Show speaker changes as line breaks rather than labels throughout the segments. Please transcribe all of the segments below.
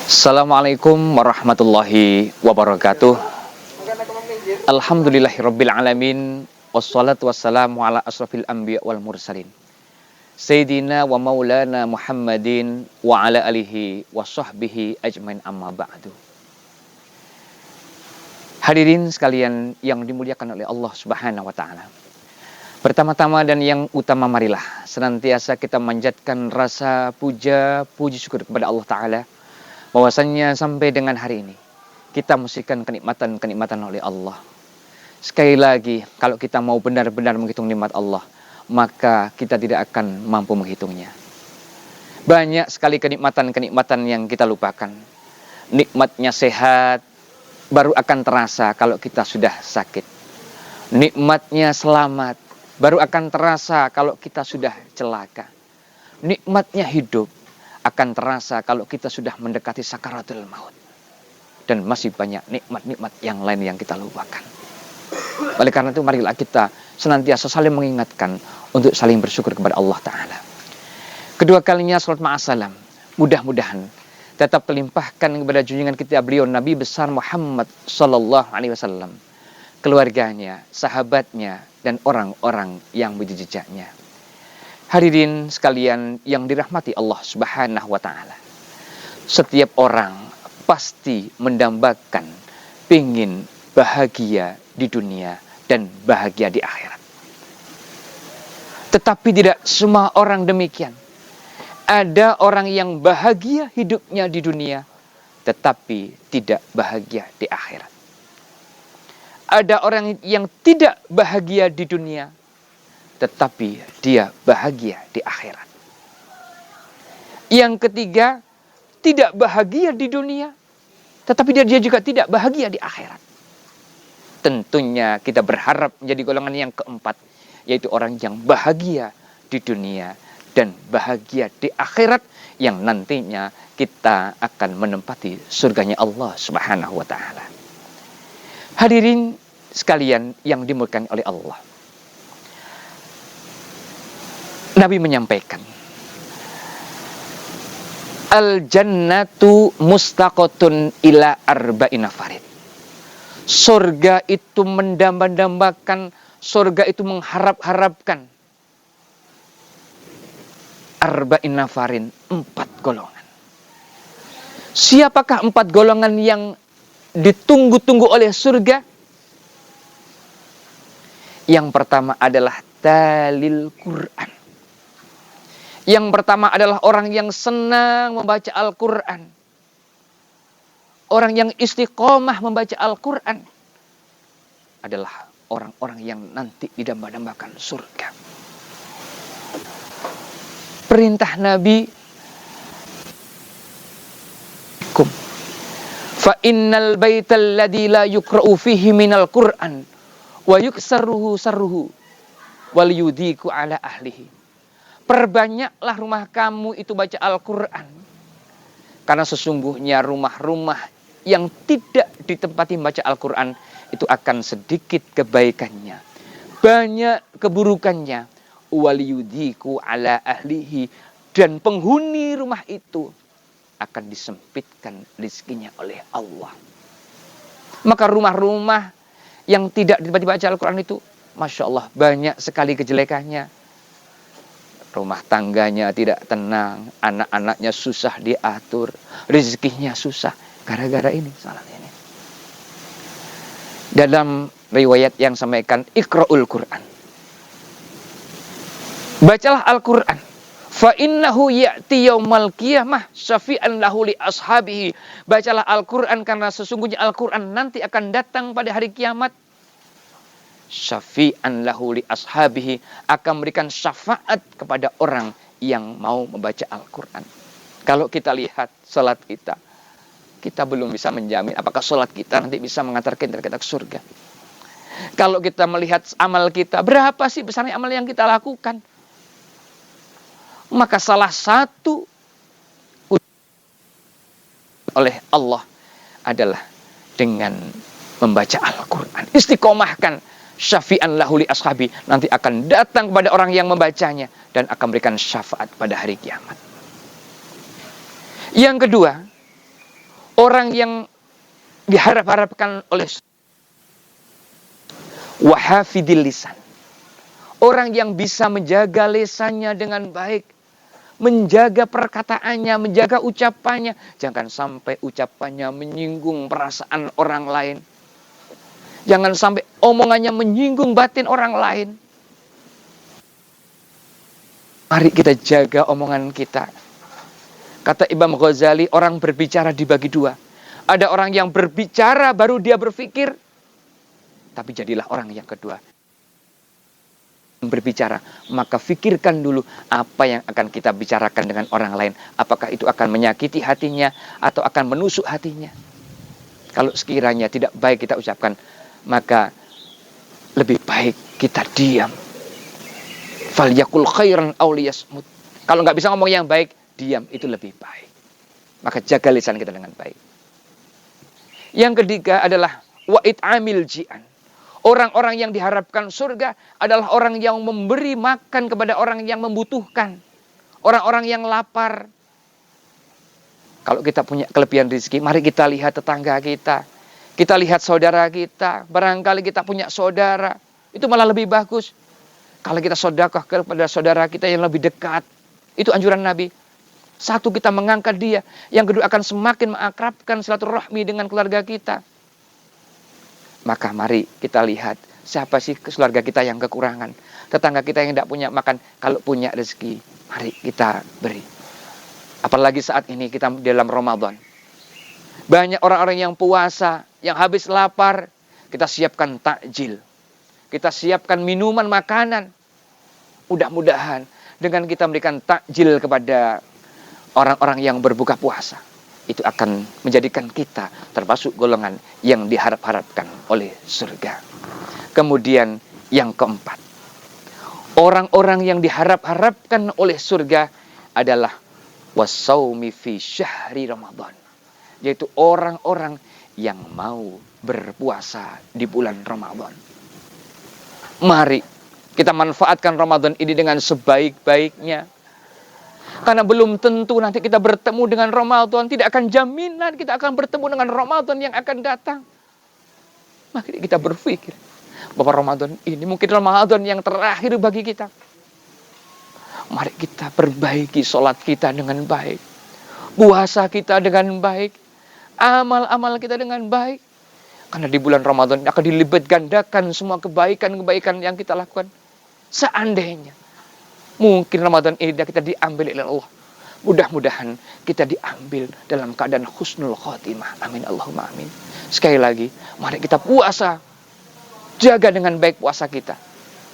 Assalamualaikum warahmatullahi wabarakatuh. Alhamdulillahirabbil alamin. Wassalatu wassalamu ala asrafil anbiya wal mursalin. Sayyidina wa maulana Muhammadin wa ala alihi wa sahbihi ajmain amma ba'du. Hadirin sekalian yang dimuliakan oleh Allah Subhanahu wa taala. Pertama-tama dan yang utama, marilah senantiasa kita manjatkan rasa puji syukur kepada Allah Ta'ala, bahwasannya sampai dengan hari ini kita mestikan kenikmatan oleh Allah. Sekali lagi, kalau kita mau benar-benar menghitung nikmat Allah, maka kita tidak akan mampu menghitungnya. Banyak sekali kenikmatan yang kita lupakan. Nikmatnya sehat baru akan terasa kalau kita sudah sakit. Nikmatnya selamat baru akan terasa kalau kita sudah celaka. Nikmatnya hidup akan terasa kalau kita sudah mendekati sakaratul maut. Dan masih banyak nikmat-nikmat yang lain yang kita lupakan. Oleh karena itu, marilah kita senantiasa saling mengingatkan untuk saling bersyukur kepada Allah Ta'ala. Kedua kalinya, salat ma'asalam, mudah-mudahan tetap terlimpahkan kepada junjungan kita beliau Nabi besar Muhammad Sallallahu Alaihi Wasallam, keluarganya, sahabatnya, dan orang-orang yang mengikuti jejaknya. Hadirin sekalian yang dirahmati Allah Subhanahu wa taala. Setiap orang pasti mendambakan pingin bahagia di dunia dan bahagia di akhirat. Tetapi tidak semua orang demikian. Ada orang yang bahagia hidupnya di dunia tetapi tidak bahagia di akhirat. Ada orang yang tidak bahagia di dunia, tetapi dia bahagia di akhirat. Yang ketiga, tidak bahagia di dunia, tetapi dia juga tidak bahagia di akhirat. Tentunya kita berharap menjadi golongan yang keempat, yaitu orang yang bahagia di dunia dan bahagia di akhirat, yang nantinya kita akan menempati surganya Allah Subhanahu wa taala. Hadirin sekalian yang dimuliakan oleh Allah. Nabi menyampaikan, Al-jannatu mustaqotun ila arba'ina farid. Surga itu mendamba-dambakan, surga itu mengharap-harapkan arba'ina farin, 4 golongan. Siapakah 4 golongan yang ditunggu-tunggu oleh surga? Yang pertama adalah talil Quran. Yang pertama adalah orang yang senang membaca Al-Quran. Orang yang istiqomah membaca Al-Quran adalah orang-orang yang nanti didamba-dambakan surga. Perintah Nabi, fa innal baital ladzi la yuqra'u fihi minal Qur'an wa yuksarruhu sarruhu wal yudiku ala ahlihi. Perbanyaklah rumah kamu itu baca Al-Quran, karena sesungguhnya rumah-rumah yang tidak ditempati baca Al-Quran itu akan sedikit kebaikannya, banyak keburukannya. Wal yudiku ala ahlihi, dan penghuni rumah itu akan disempitkan rezekinya oleh Allah. Maka rumah-rumah yang tidak dibaca Al-Quran itu, Masya Allah, banyak sekali kejelekannya. Rumah tangganya tidak tenang, anak-anaknya susah diatur, rezekinya susah, gara-gara ini, salah ini. Dalam riwayat yang sampaikan, Iqra'ul Quran. Bacalah Al-Quran. Fa innahu ya'ti yaumal qiyamah syafi'an lahu li ashabihi. Bacalah Al-Quran karena sesungguhnya Al-Quran nanti akan datang pada hari kiamat. Syafi'an lahu li ashabihi, akan memberikan syafaat kepada orang yang mau membaca Al-Quran. Kalau kita lihat salat kita belum bisa menjamin apakah salat kita nanti bisa mengantarkan kita ke surga. Kalau kita melihat amal kita, berapa sih besarnya amal yang kita lakukan? Maka salah satu oleh Allah adalah dengan membaca Al-Quran. Istiqomahkan. Syafi'an lahu li ashabi, nanti akan datang kepada orang yang membacanya dan akan memberikan syafaat pada hari kiamat. Yang kedua, Orang yang diharap-harapkan oleh wahafidil lisan. Orang yang bisa menjaga lisannya dengan baik. Menjaga perkataannya, menjaga ucapannya. Jangan sampai ucapannya menyinggung perasaan orang lain. Jangan sampai omongannya menyinggung batin orang lain. Mari kita jaga omongan kita. Kata Imam Ghazali, orang berbicara dibagi dua. Ada orang yang berbicara baru dia berpikir. Tapi jadilah orang yang kedua. Berbicara, maka fikirkan dulu apa yang akan kita bicarakan dengan orang lain. Apakah itu akan menyakiti hatinya atau akan menusuk hatinya. Kalau sekiranya tidak baik kita ucapkan, maka lebih baik kita diam. Falyakul khairan aw liyasmut. Kalau nggak bisa ngomong yang baik, diam, itu lebih baik. Maka jaga lisan kita dengan baik. Yang ketiga adalah wa it'amil ji'an. Orang-orang yang diharapkan surga adalah orang yang memberi makan kepada orang yang membutuhkan. Orang-orang yang lapar. Kalau kita punya kelebihan rezeki, mari kita lihat tetangga kita. Kita lihat saudara kita. Barangkali kita punya saudara. Itu malah lebih bagus. Kalau kita sedekah kepada saudara kita yang lebih dekat. Itu anjuran Nabi. Satu, kita mengangkat dia. Yang kedua, akan semakin mengakrabkan silaturahmi dengan keluarga kita. Maka mari kita lihat siapa sih keluarga kita yang kekurangan. Tetangga kita yang tidak punya makan. Kalau punya rezeki, mari kita beri. Apalagi saat ini kita dalam Ramadan. Banyak orang-orang yang puasa, yang habis lapar. Kita siapkan takjil. Kita siapkan minuman, makanan. Mudah-mudahan dengan kita memberikan takjil kepada orang-orang yang berbuka puasa. Itu akan menjadikan kita termasuk golongan yang diharap-harapkan oleh surga. Kemudian yang keempat, orang-orang yang diharap-harapkan oleh surga adalah wasaumi fi syahri Ramadan. Yaitu orang-orang yang mau berpuasa di bulan Ramadan. Mari kita manfaatkan Ramadan ini dengan sebaik-baiknya. Karena belum tentu nanti kita bertemu dengan Ramadan. Tidak akan jaminan kita akan bertemu dengan Ramadan yang akan datang. Maka kita berpikir bahwa Ramadan ini mungkin Ramadan yang terakhir bagi kita. Mari kita perbaiki sholat kita dengan baik. Puasa kita dengan baik. Amal-amal kita dengan baik. Karena di bulan Ramadan akan dilipat gandakan semua kebaikan-kebaikan yang kita lakukan. Seandainya mungkin Ramadan ini kita diambil oleh Allah. Mudah-mudahan kita diambil dalam keadaan husnul khotimah. Amin Allahumma amin. Sekali lagi, mari kita puasa. Jaga dengan baik puasa kita.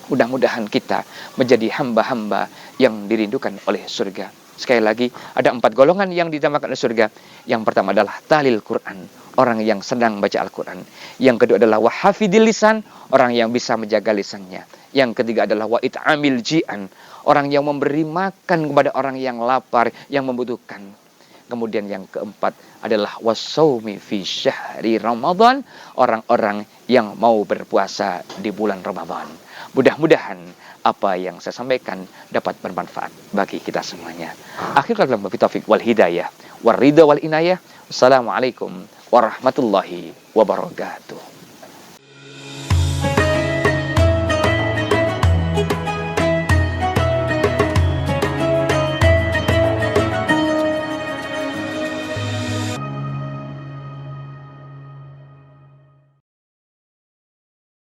Mudah-mudahan kita menjadi hamba-hamba yang dirindukan oleh surga. Sekali lagi, ada 4 golongan yang ditambahkan oleh surga. Yang pertama adalah talil Quran, orang yang sedang baca Al-Quran. Yang kedua adalah wahafidil lisan, orang yang bisa menjaga lisannya. Yang ketiga adalah wa it'amil ji'an, orang yang memberi makan kepada orang yang lapar, yang membutuhkan. Kemudian yang keempat adalah wasaumi fi syahri Ramadan, orang-orang yang mau berpuasa di bulan Ramadan. Mudah-mudahan apa yang saya sampaikan dapat bermanfaat bagi kita semuanya. Akhir kata wabillahi taufiq wal hidayah, war ridha wal inayah. Wassalamualaikum warahmatullahi wabarakatuh.